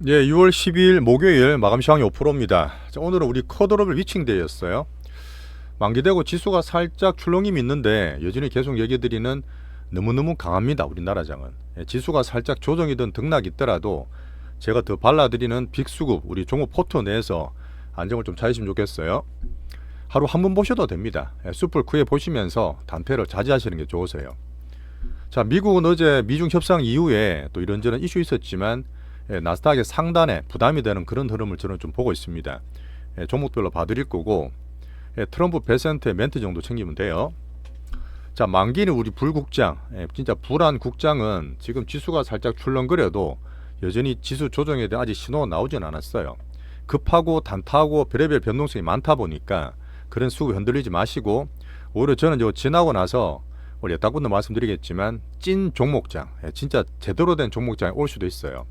예, 6월 12일 목요일 마감 시황이 5%입니다. 자, 오늘은 우리 컷오프 위칭데이였어요. 만기되고 지수가 살짝 출렁임이 있는데 여전히 계속 얘기드리는 너무너무 강합니다. 우리나라장은. 예, 지수가 살짝 조정이든 등락이 있더라도 제가 더 발라드리는 빅수급 우리 종목 포트 내에서 안정을 좀 찾으시면 좋겠어요. 하루 한 번 보셔도 됩니다. 예, 숲을 구해 보시면서 단패를 자제하시는 게 좋으세요. 자, 미국은 어제 미중 협상 이후에 또 이런저런 이슈 있었지만 나스닥의 상단에 부담이 되는 그런 흐름을 저는 좀 보고 있습니다. 종목별로 봐드릴 거고 트럼프 베센트의 멘트 정도 챙기면 돼요. 자, 만기는 우리 불국장, 진짜 불안 국장은 지금 지수가 살짝 출렁거려도 여전히 지수 조정에 대한 아직 신호가 나오진 않았어요. 급하고 단타하고 별의별 변동성이 많다 보니까 그런 수급 흔들리지 마시고 오히려 저는 이거 지나고 나서 우리 여타분도 말씀드리겠지만 찐 종목장, 진짜 제대로 된 종목장에 올 수도 있어요.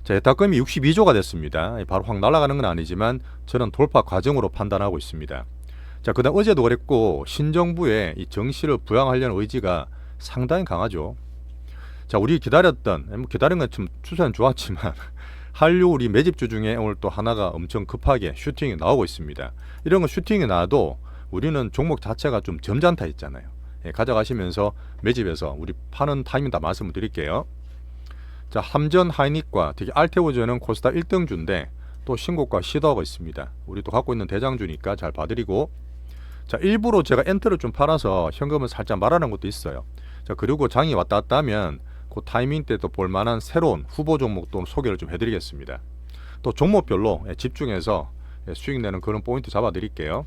자, 예탁금이 62조가 됐습니다. 바로 확 날아가는 건 아니지만 저는 돌파 과정으로 판단하고 있습니다. 자, 그다음 어제도 그랬고 신정부의 이 정시를 부양하려는 의지가 상당히 강하죠. 자, 우리 기다렸던 기다린 건 좀 추세는 좋았지만 한류 우리 매집주 중에 오늘 또 하나가 엄청 급하게 슈팅이 나오고 있습니다. 이런 거 슈팅이 나도 우리는 종목 자체가 좀 점잖다 있잖아요. 가져가시면서 매집해서 우리 파는 타이밍 다 말씀을 드릴게요. 자, 함전 하이닉과 특히 알테오전은 코스닥 1등주인데 또 신고가 시도하고 있습니다. 우리도 갖고 있는 대장주니까 잘 봐드리고, 자, 일부러 제가 엔터를 좀 팔아서 현금을 살짝 말하는 것도 있어요. 자, 그리고 장이 왔다 갔다 하면 그 타이밍 때 또 볼만한 새로운 후보 종목도 소개를 좀 해드리겠습니다. 또 종목별로 집중해서 수익 내는 그런 포인트 잡아드릴게요.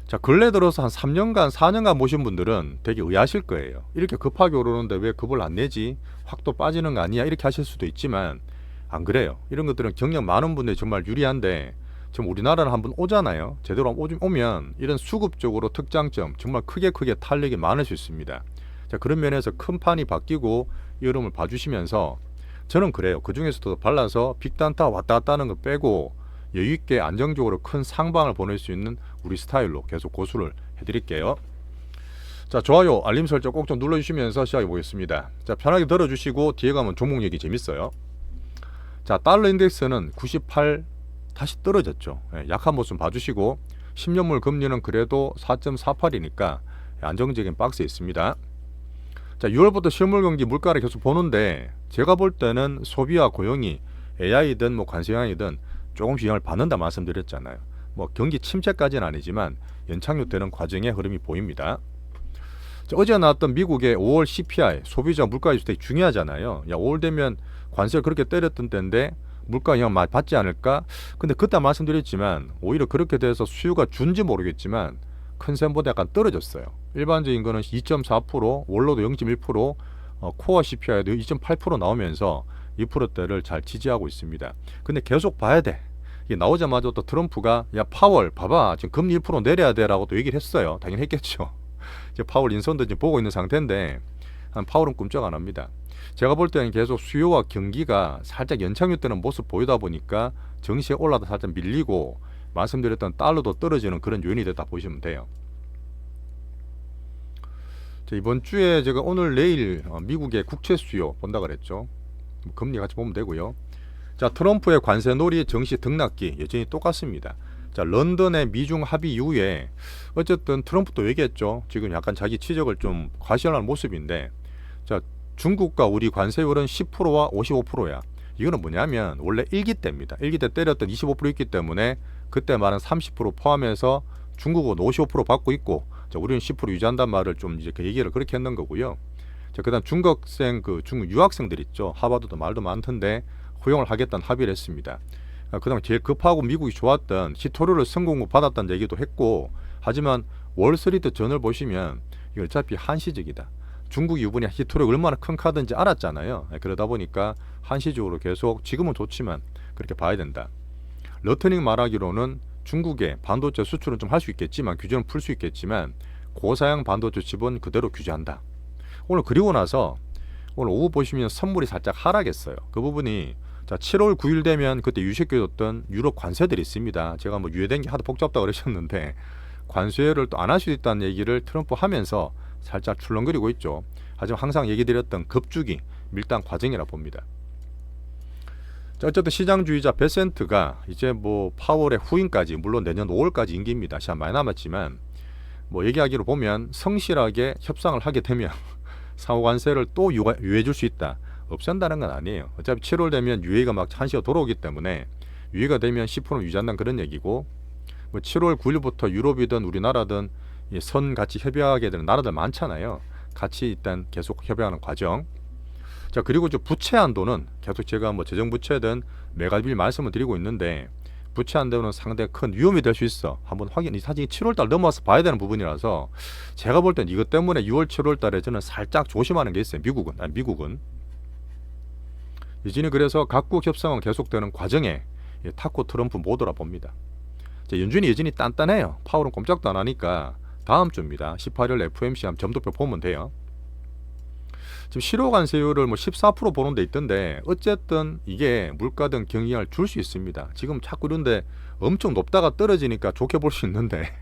자, 근래 들어서 한 3년간 4년간 모신 분들은 되게 의아하실 거예요. 이렇게 급하게 오르는데 왜 급을 안 내지? 확 또 빠지는 거 아니야? 이렇게 하실 수도 있지만 안 그래요. 이런 것들은 경력 많은 분들이 정말 유리한데 지금 우리나라를 한번 오잖아요. 제대로 오면 이런 수급적으로 특장점 정말 크게 탄력이 많을 수 있습니다. 자, 그런 면에서 큰 판이 바뀌고 이 흐름을 봐주시면서 저는 그래요. 그 중에서도 발라서 빅단타 왔다 갔다 하는 거 빼고 여유있게 안정적으로 큰 상방을 보낼 수 있는 우리 스타일로 계속 고수를 해드릴게요. 자, 좋아요 알림 설정 꼭 좀 눌러주시면서 시작해 보겠습니다. 자, 편하게 들어주시고 뒤에 가면 종목 얘기 재밌어요. 자, 달러 인덱스는 98 다시 떨어졌죠. 약한 모습 봐주시고 10년물 금리는 그래도 4.48이니까 안정적인 박스에 있습니다. 자, 6월부터 실물 경기 물가를 계속 보는데 제가 볼 때는 소비와 고용이 AI든 뭐 관세 영향이든 조금씩 영향을 받는다 말씀드렸잖아요. 뭐 경기 침체까지는 아니지만 연착륙되는 과정의 흐름이 보입니다. 자, 어제 나왔던 미국의 5월 CPI 소비자 물가지수 되게 중요하잖아요. 야, 5월 되면 관세를 그렇게 때렸던 때인데 물가 영향 많이 받지 않을까? 근데 그때 말씀드렸지만 오히려 그렇게 돼서 수요가 준지 모르겠지만 큰 셈보다 약간 떨어졌어요. 일반적인 거는 2.4%, 원로도 0.1%, 코어 CPI도 2.8% 나오면서 2%대를 잘 지지하고 있습니다. 근데 계속 봐야 돼. 이게 나오자마자 또 트럼프가 야 파월 봐봐 지금 금리 1% 내려야 돼라고 또 얘기를 했어요. 당연히 했겠죠. 이제 파월 인선도 지금 보고 있는 상태인데 파월은 꿈쩍 안 합니다. 제가 볼 때는 계속 수요와 경기가 살짝 연착륙되는 모습 보이다 보니까 정시에 올라다 살짝 밀리고 말씀드렸던 달러도 떨어지는 그런 요인이 됐다 보시면 돼요. 자, 이번 주에 제가 오늘 내일 미국의 국채 수요 본다 그랬죠. 금리 같이 보면 되고요. 자, 트럼프의 관세놀이 정시 등락기 여전히 똑같습니다. 자, 런던의 미중 합의 이후에 어쨌든 트럼프도 얘기했죠. 지금 약간 자기 치적을 좀 과시하는 모습인데, 자, 중국과 우리 관세율은 10%와 55%야. 이거는 뭐냐면 원래 1기 때입니다. 1기 때 때렸던 25% 있기 때문에 그때 말은 30% 포함해서 중국은 55% 받고 있고, 자, 우리는 10% 유지한단 말을 좀 이제 그 얘기를 그렇게 했는 거고요. 자, 그다음 중국생 중국 유학생들 있죠. 하버드도 말도 많던데 허용을 하겠다는 합의를 했습니다. 그다음 제일 급하고 미국이 좋았던 히토류를 성공을 받았다는 얘기도 했고, 하지만 월스트리트 전을 보시면 이거 어차피 한시적이다. 중국 유분이 히토류가 얼마나 큰 카드인지 알았잖아요. 그러다 보니까 한시적으로 계속 지금은 좋지만 그렇게 봐야 된다. 러트닝 말하기로는 중국의 반도체 수출은 좀 할 수 있겠지만 규제는 풀 수 있겠지만 고사양 반도체 칩은 그대로 규제한다. 오늘 그리고 나서 오늘 오후 보시면 선물이 살짝 하락했어요. 그 부분이 자, 7월 9일 되면 그때 유식해줬던 유럽 관세들이 있습니다. 제가 뭐 유예된 게 하도 복잡하다 그러셨는데 관세를 또 안 할 수 있다는 얘기를 트럼프 하면서 살짝 출렁거리고 있죠. 하지만 항상 얘기 드렸던 급주기 밀당 과정이라 봅니다. 자, 어쨌든 시장주의자 베센트가 이제 뭐 파월의 후임까지, 물론 내년 5월까지 임기입니다. 시간 많이 남았지만 뭐 얘기하기로 보면 성실하게 협상을 하게 되면 상호 관세를 또 유예해 줄 수 있다. 없앤다는 건 아니에요. 어차피 7월 되면 유예가 막 한시가 돌아오기 때문에 유예가 되면 10% 유지한다는 그런 얘기고, 뭐 7월 9일부터 유럽이든 우리나라든 선 같이 협약하게 되는 나라들 많잖아요. 같이 일단 계속 협약하는 과정. 자, 그리고 저 부채 한도는 계속 제가 뭐 재정부채든 매가지를 말씀을 드리고 있는데, 부채 한도는 상당히 큰 위험이 될 수 있어. 한번 확인, 사실 7월달 넘어와서 봐야 되는 부분이라서 제가 볼 땐 이것 때문에 6월 7월달에 저는 살짝 조심하는 게 있어요. 미국은 이진이 그래서 각국 협상은 계속되는 과정에 타코 트럼프 모드라 봅니다. 자, 연준이 여전히 단단해요. 파월은 꼼짝도 안 하니까 다음 주입니다. 18일 FOMC 한 점도표 보면 돼요. 지금 실효 관세율을 뭐 14% 보는 데 있던데, 어쨌든 이게 물가 등 경영을 줄 수 있습니다. 지금 자꾸 이런데 엄청 높다가 떨어지니까 좋게 볼 수 있는데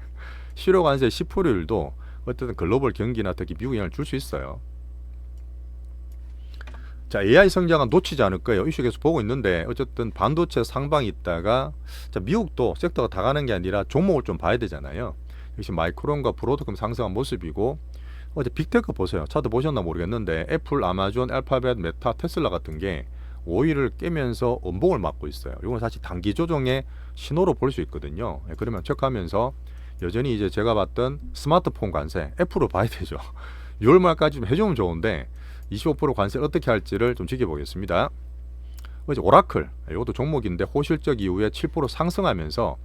실효 관세 10%율도 어쨌든 글로벌 경기나 특히 미국 영향을 줄 수 있어요. 자, AI 성장은 놓치지 않을 거예요. 이슈 계속 보고 있는데, 어쨌든 반도체 상방이 있다가, 자, 미국도 섹터가 다 가는 게 아니라 종목을 좀 봐야 되잖아요. 역시 마이크론과 브로드컴 상승한 모습이고, 어제 빅테크 보세요. 차트 보셨나 모르겠는데 애플, 아마존, 알파벳, 메타, 테슬라 같은 게 5위를 깨면서 음봉을 맞고 있어요. 이건 사실 단기 조정의 신호로 볼 수 있거든요. 그러면 체크하면서 여전히 이제 제가 봤던 스마트폰 관세 애플로 봐야 되죠. 6월 말까지 좀 해주면 좋은데 25% 관세를 어떻게 할지를 좀 지켜보겠습니다. 어제 오라클, 이것도 종목인데 호실적 이후에 7% 상승하면서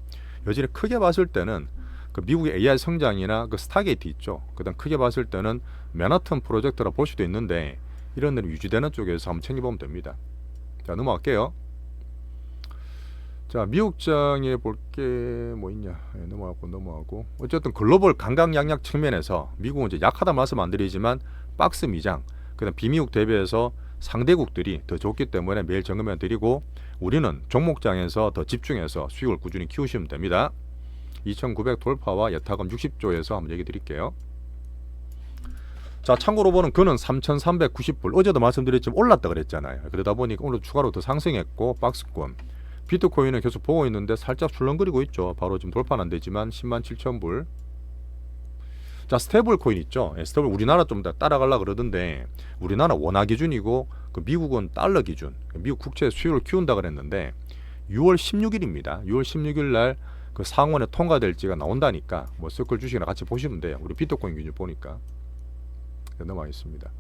여전히 크게 봤을 때는 그 미국의 AI 성장이나 그 스타게이트 있죠. 그다음 크게 봤을 때는 맨하튼 프로젝트라 볼 수도 있는데, 이런 데는 유지되는 쪽에서 한번 챙겨보면 됩니다. 자, 넘어갈게요. 자, 미국장에 볼 게 뭐 있냐. 넘어가고 어쨌든 글로벌 강강 양약 측면에서 미국은 이제 약하다 말씀 안 드리지만 박스 미장, 그다음 비미국 대비해서 상대국들이 더 좋기 때문에 매일 점검해 드리고, 우리는 종목장에서 더 집중해서 수익을 꾸준히 키우시면 됩니다. 2,900 돌파와 예타금 60조에서 한번 얘기 드릴게요. 자, 참고로 보는 그는 3,390불, 어제도 말씀드렸지만 올랐다 그랬잖아요. 그러다 보니까 오늘 추가로 더 상승했고 박스권. 비트코인은 계속 보고 있는데 살짝 출렁거리고 있죠. 바로 지금 돌파는 안 되지만 107,000불. 자, 스테이블 코인 있죠. 스테이블 우리나라 좀 따라가려고 그러던데, 우리나라 원화 기준이고 그 미국은 달러 기준, 미국 국채 수요를 키운다 그랬는데 6월 16일입니다. 6월 16일 날 그 상원에 통과될지가 나온다니까 뭐 서클 주식이나 같이 보시면 돼요. 우리 비트코인 기준 보니까. 넘어가겠습니다.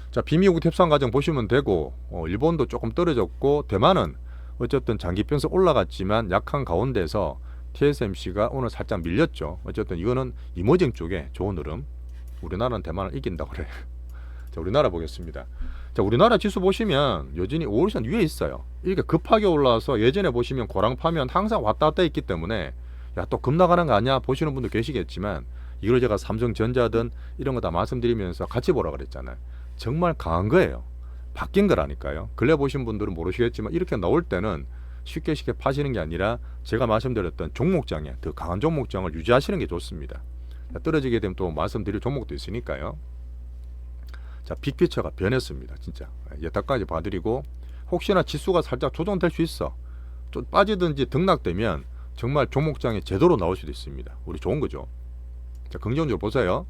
자, 비미국 협상 과정 보시면 되고, 일본도 조금 떨어졌고 대만은 어쨌든 장기 편서 올라갔지만 약한 가운데서 TSMC가 오늘 살짝 밀렸죠. 어쨌든 이거는 이머징 쪽에 좋은 흐름. 우리나라는 대만을 이긴다고 그래. 자, 우리나라 보겠습니다. 자, 우리나라 지수 보시면 여전히 5일선 위에 있어요. 이게 급하게 올라와서 예전에 보시면 고랑 파면 항상 왔다 갔다 했기 때문에 야, 또 급나가는 거 아니야 보시는 분도 계시겠지만, 이걸 제가 삼성전자든 이런 거 다 말씀드리면서 같이 보라 그랬잖아요. 정말 강한 거예요. 바뀐 거라니까요. 근래 보신 분들은 모르시겠지만 이렇게 나올 때는 쉽게 파시는 게 아니라 제가 말씀드렸던 종목장에 더 강한 종목장을 유지하시는 게 좋습니다. 떨어지게 되면 또 말씀드릴 종목도 있으니까요. 자, 빅피처가 변했습니다. 진짜 예타까지 봐드리고, 혹시나 지수가 살짝 조정될 수 있어, 좀 빠지든지 등락되면 정말 종목장에 제대로 나올 수도 있습니다. 우리 좋은 거죠. 자, 긍정적으로 보세요.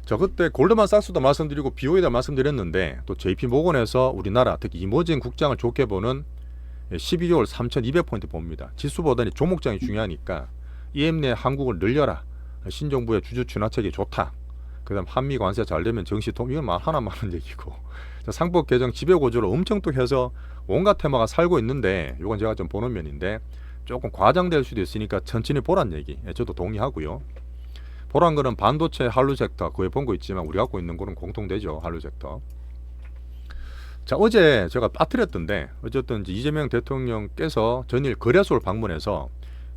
자, 그때 골드만삭스도 말씀드리고 BOE도 말씀드렸는데, 또 JP모건에서 우리나라 특히 이머징 국장을 좋게 보는 12개월 3,200포인트 봅니다. 지수보다는 종목장이 중요하니까 EM 내 한국을 늘려라, 신정부의 주주 친화책이 좋다, 그 다음 한미 관세 잘 되면 정시통, 이건 하나만 하는 얘기고, 자, 상법 개정 지배구조를 엄청 또 해서 온갖 테마가 살고 있는데, 이건 제가 좀 보는 면인데 조금 과장될 수도 있으니까 천천히 보란 얘기, 저도 동의하고요. 보란 거는 반도체, 한류 섹터 그에 본 거 있지만 우리 갖고 있는 거는 공통되죠. 한류 섹터. 자, 어제 제가 빠뜨렸던데, 어쨌든 이재명 대통령께서 전일 거래소를 방문해서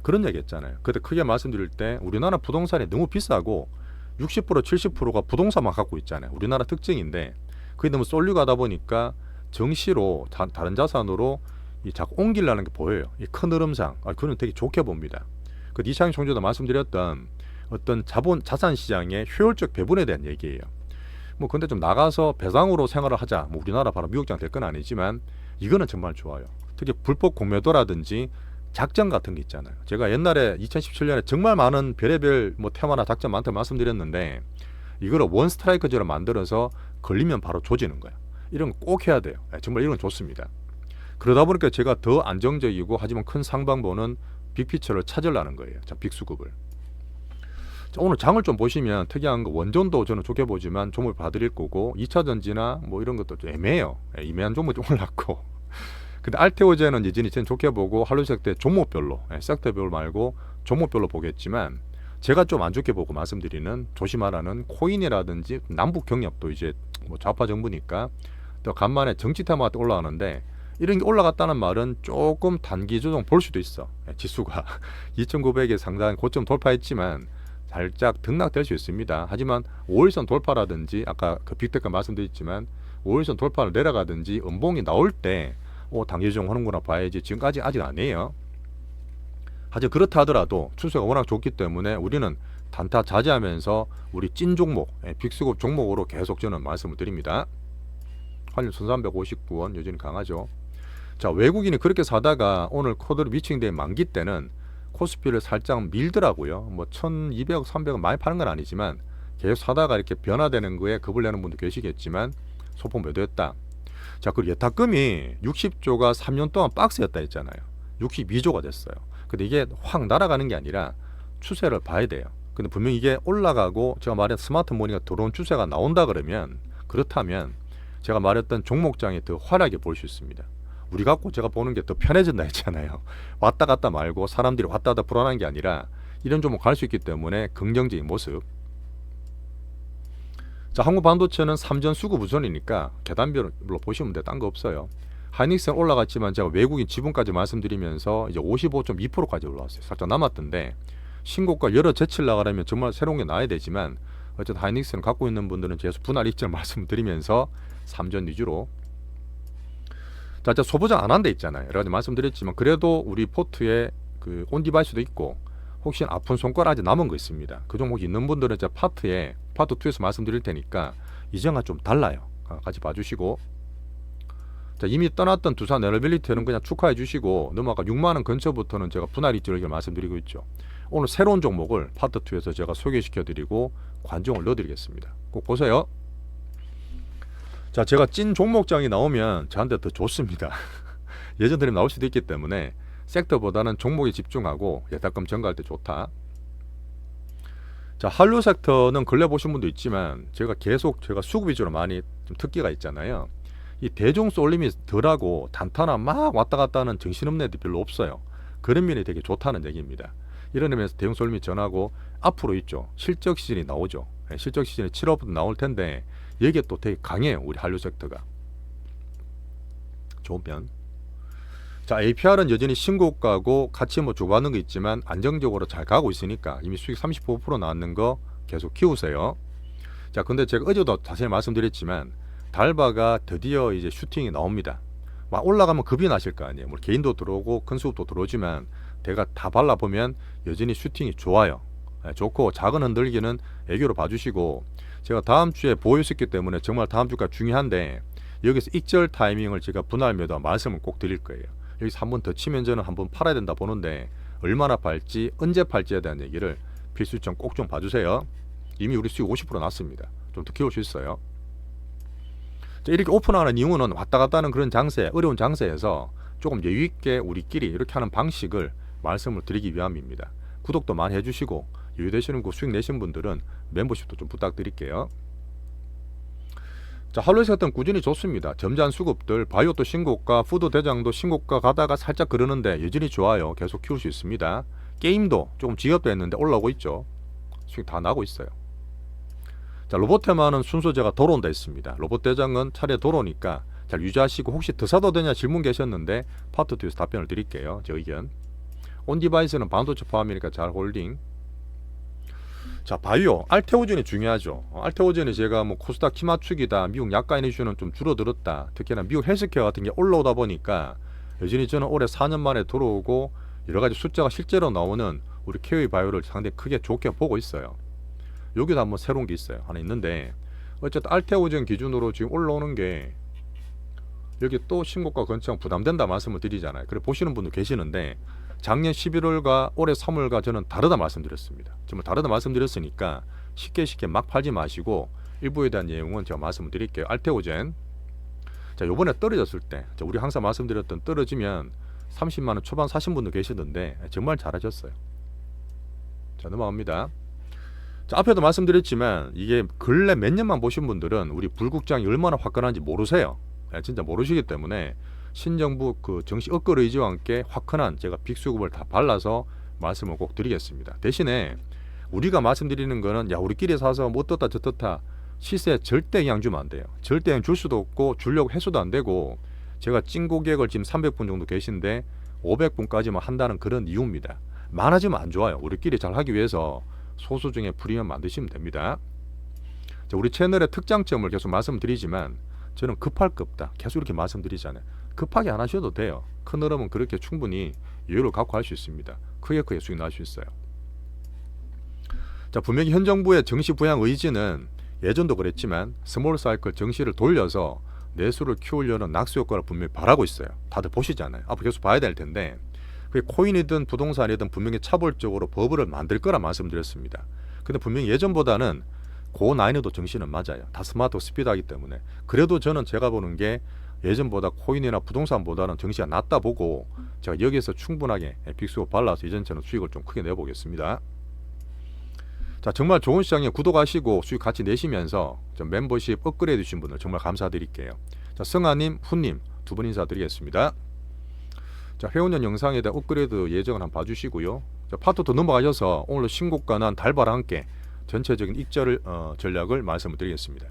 그런 얘기 했잖아요. 그때 크게 말씀드릴 때 우리나라 부동산이 너무 비싸고 60% 70%가 부동산만 갖고 있잖아요. 우리나라 특징인데 그게 너무 쏠려 가다 보니까 정시로 다른 자산으로 자꾸 옮기려는 게 보여요. 이 큰 흐름상 그는 되게 좋게 봅니다. 그 이창용 총재도 말씀드렸던 어떤 자산 시장의 효율적 배분에 대한 얘기예요. 뭐 근데 좀 나가서 배당으로 생활을 하자. 뭐 우리나라 바로 미국장 될 건 아니지만 이거는 정말 좋아요. 특히 불법 공매도라든지 작전 같은 게 있잖아요. 제가 옛날에 2017년에 정말 많은 별의별 뭐 테마나 작전 많다고 말씀드렸는데 이거를 원 스트라이크제로 만들어서 걸리면 바로 조지는 거야. 이런 거 꼭 해야 돼요. 정말 이런 건 좋습니다. 그러다 보니까 제가 더 안정적이고 하지만 큰 상방보는 빅피처를 찾으려는 거예요. 자, 빅수급을. 자, 오늘 장을 좀 보시면 특이한 거 원전도 저는 좋게 보지만 종목을 봐드릴 거고 2차 전지나 뭐 이런 것도 좀 애매해요. 애매한 종목이 좀 올랐고 근데 알테오제는 여전히 저는 좋게 보고 한류섹터 종목별로 섹터별 말고 종목별로 보겠지만 제가 좀 안 좋게 보고 말씀드리는 조심하라는 코인이라든지 남북 경협도 이제 뭐 좌파 정부니까 또 간만에 정치 테마가 올라가는데 이런 게 올라갔다는 말은 조금 단기 조정 볼 수도 있어. 지수가 2,900에 상당히 고점 돌파했지만 살짝 등락될 수 있습니다. 하지만 5일선 돌파라든지 아까 그 빅테크 말씀드렸지만 5일선 돌파를 내려가든지 음봉이 나올 때 단기 조정 하는구나 봐야지 지금까지 아직 아니에요. 하지만 그렇다 하더라도 추세가 워낙 좋기 때문에 우리는 단타 자제하면서 우리 찐 종목, 빅수급 종목으로 계속 저는 말씀을 드립니다. 환율 1359원 여전히 강하죠. 자, 외국인이 그렇게 사다가 오늘 코드로 미칭된 만기 때는 코스피를 살짝 밀더라고요. 뭐 1200억, 300억 많이 파는 건 아니지만 계속 사다가 이렇게 변화되는 거에 겁을 내는 분도 계시겠지만 소폭 매도했다. 자, 그리고 예탁금이 60조가 3년 동안 박스였다 했잖아요. 62조가 됐어요. 근데 이게 확 날아가는 게 아니라 추세를 봐야 돼요. 근데 분명히 이게 올라가고 제가 말한 스마트 모니가 들어온 추세가 나온다 그러면 그렇다면 제가 말했던 종목장이 더 활약해 볼 수 있습니다. 우리 갖고 제가 보는 게 더 편해진다 했잖아요. 왔다 갔다 말고 사람들이 왔다 갔다 불안한 게 아니라 이런 종목 갈 수 있기 때문에 긍정적인 모습. 자, 한국반도체는 3전 수급 우선이니까 계단별로 보시면 돼. 딴 거 없어요. 하이닉스는 올라갔지만 제가 외국인 지분까지 말씀드리면서 이제 55.2%까지 올라왔어요. 살짝 남았던데 신고가 열어 제칠 나가려면 정말 새로운 게 나야 되지만 어쨌든 하이닉스는 갖고 있는 분들은 계속 분할 입절 말씀드리면서 3전 위주로. 자, 소보장 안 한 데 있잖아요. 여러 가지 말씀드렸지만 그래도 우리 포트에 그 온디바이스도 있고 혹시 아픈 손가락 아직 남은 거 있습니다. 그 종목 있는 분들은 제 파트 2에서 말씀드릴 테니까 이전과 좀 달라요. 같이 봐주시고. 자, 이미 떠났던 두산 에너빌리티는 그냥 축하해 주시고 넘어가 6만원 근처부터는 제가 분할 입절 말씀드리고 있죠. 오늘 새로운 종목을 파트 2에서 제가 소개시켜 드리고 관종을 넣어 드리겠습니다. 꼭 보세요. 자, 제가 찐 종목장이 나오면 저한테 더 좋습니다. 예전 드림 나올 수도 있기 때문에 섹터보다는 종목에 집중하고 예탁금 증가할 때 좋다. 자, 한류 섹터는 근래 보신 분도 있지만 제가 수급 위주로 많이 좀 특기가 있잖아요. 이 대중 쏠림이 덜하고 단타나 막 왔다 갔다 하는 정신없는 애들이 별로 없어요. 그런 면이 되게 좋다는 얘기입니다. 이런 의미에서 대중 쏠림이 전하고 앞으로 있죠. 실적 시즌이 나오죠. 실적 시즌이 7월부터 나올 텐데 여기에 또 되게 강해요. 우리 한류 섹터가. 좋은 면. 자, APR은 여전히 신고가고 같이 뭐 주고받는 거 있지만 안정적으로 잘 가고 있으니까 이미 수익 35% 나왔는 거 계속 키우세요. 자, 근데 제가 어제도 자세히 말씀드렸지만 달바가 드디어 이제 슈팅이 나옵니다. 막 올라가면 급이 나실 거 아니에요. 뭐 개인도 들어오고 큰 수급도 들어오지만 내가 다 발라보면 여전히 슈팅이 좋아요. 좋고 작은 흔들기는 애교로 봐주시고 제가 다음 주에 보유 있기 때문에 정말 다음 주가 중요한데 여기서 익절 타이밍을 제가 분할 매도 말씀을 꼭 드릴 거예요. 여기서 한 번 더 치면 저는 한 번 팔아야 된다 보는데 얼마나 팔지 언제 팔지에 대한 얘기를 필수점 꼭 좀 봐주세요. 이미 우리 수익 50% 났습니다. 좀 더 키울 수 있어요. 자, 이렇게 오픈하는 이유는 왔다 갔다 하는 그런 장세, 어려운 장세에서 조금 여유있게 우리끼리 이렇게 하는 방식을 말씀을 드리기 위함입니다. 구독도 많이 해주시고 여유되시는 거 수익 내신 분들은 멤버십도 좀 부탁드릴게요. 자, 한류 섹터는 꾸준히 좋습니다. 점잖은 수급들, 바이오도 신고가, 푸드 대장도 신고가 가다가 살짝 그러는데 여전히 좋아요. 계속 키울 수 있습니다. 게임도 조금 지겹도 했는데 올라오고 있죠. 수익 다 나고 있어요. 자, 로봇 테마는 순서 제가 도론다 했습니다. 로봇 대장은 차례 도로니까 잘 유지하시고 혹시 더 사도 되냐 질문 계셨는데 파트 2에서 답변을 드릴게요. 제 의견. 온디바이스는 반도체 포함이니까 잘 홀딩. 자, 바이오 알테오젠이 중요하죠. 알테오젠이 제가 뭐 코스닥 키 맞추기다, 미국 약가 이슈는 좀 줄어들었다, 특히나 미국 헬스케어 같은 게 올라오다 보니까 여전히 저는 올해 4년 만에 들어오고 여러 가지 숫자가 실제로 나오는 우리 KOE 바이오를 상당히 크게 좋게 보고 있어요. 여기도 한번 새로운 게 있어요. 하나 있는데 어쨌든 알테오젠 기준으로 지금 올라오는 게 여기 또 신고가 근처 부담된다 말씀을 드리잖아요. 그래 보시는 분도 계시는데 작년 11월과 올해 3월과 저는 다르다 말씀드렸습니다. 정말 다르다 말씀드렸으니까 쉽게 막 팔지 마시고 일부에 대한 내용은 제가 말씀을 드릴게요. 알테오젠. 자, 요번에 떨어졌을 때, 자, 우리 항상 말씀드렸던 떨어지면 30만 원 초반 사신 분도 계시던데 정말 잘하셨어요. 자, 넘어갑니다. 자, 앞에도 말씀드렸지만 이게 근래 몇 년만 보신 분들은 우리 불국장이 얼마나 화끈한지 모르세요. 진짜 모르시기 때문에 신정부 그 정시 업글 의지와 함께 화끈한 제가 빅수급을 다 발라서 말씀을 꼭 드리겠습니다. 대신에 우리가 말씀드리는 거는 야 우리끼리 사서 뭐 어떻다 저떻다 시세에 절대 영향 주면 안 돼요. 절대 영향 줄 수도 없고 주려고 해서도 안 되고 제가 찐 고객을 지금 300분 정도 계신데 500분까지만 한다는 그런 이유입니다. 많아지면 안 좋아요. 우리끼리 잘 하기 위해서 소수 중에 프리미엄 만드시면 됩니다. 자, 우리 채널의 특장점을 계속 말씀드리지만 저는 급할 거 없다. 계속 이렇게 말씀드리잖아요. 급하게 안 하셔도 돼요. 큰 흐름은 그렇게 충분히 여유를 갖고 할 수 있습니다. 크게 수익 날 수 있어요. 자, 분명히 현 정부의 정시 부양 의지는 예전도 그랬지만 스몰 사이클 정시를 돌려서 내수를 키우려는 낙수 효과를 분명히 바라고 있어요. 다들 보시잖아요. 앞으로 계속 봐야 될 텐데 그게 코인이든 부동산이든 분명히 차별적으로 버블을 만들 거라 말씀드렸습니다. 근데 분명히 예전보다는 고난이도 정시는 맞아요. 다 스마트 스피드하기 때문에. 그래도 저는 제가 보는 게 예전보다 코인이나 부동산보다는 정시가 낮다 보고 제가 여기에서 충분하게 빅수업 발라서 이전처럼 수익을 좀 크게 내보겠습니다. 자, 정말 좋은 시장에 구독하시고 수익 같이 내시면서 좀 멤버십 업그레이드 주신 분들 정말 감사드릴게요. 자, 성아님, 훈님 두 분 인사드리겠습니다. 자, 회원년 영상에 대한 업그레이드 예정을 한번 봐주시고요. 자, 파트 더 넘어가셔서 오늘 신고가 난 달바랑 함께 전체적인 익절 전략을 말씀을 드리겠습니다.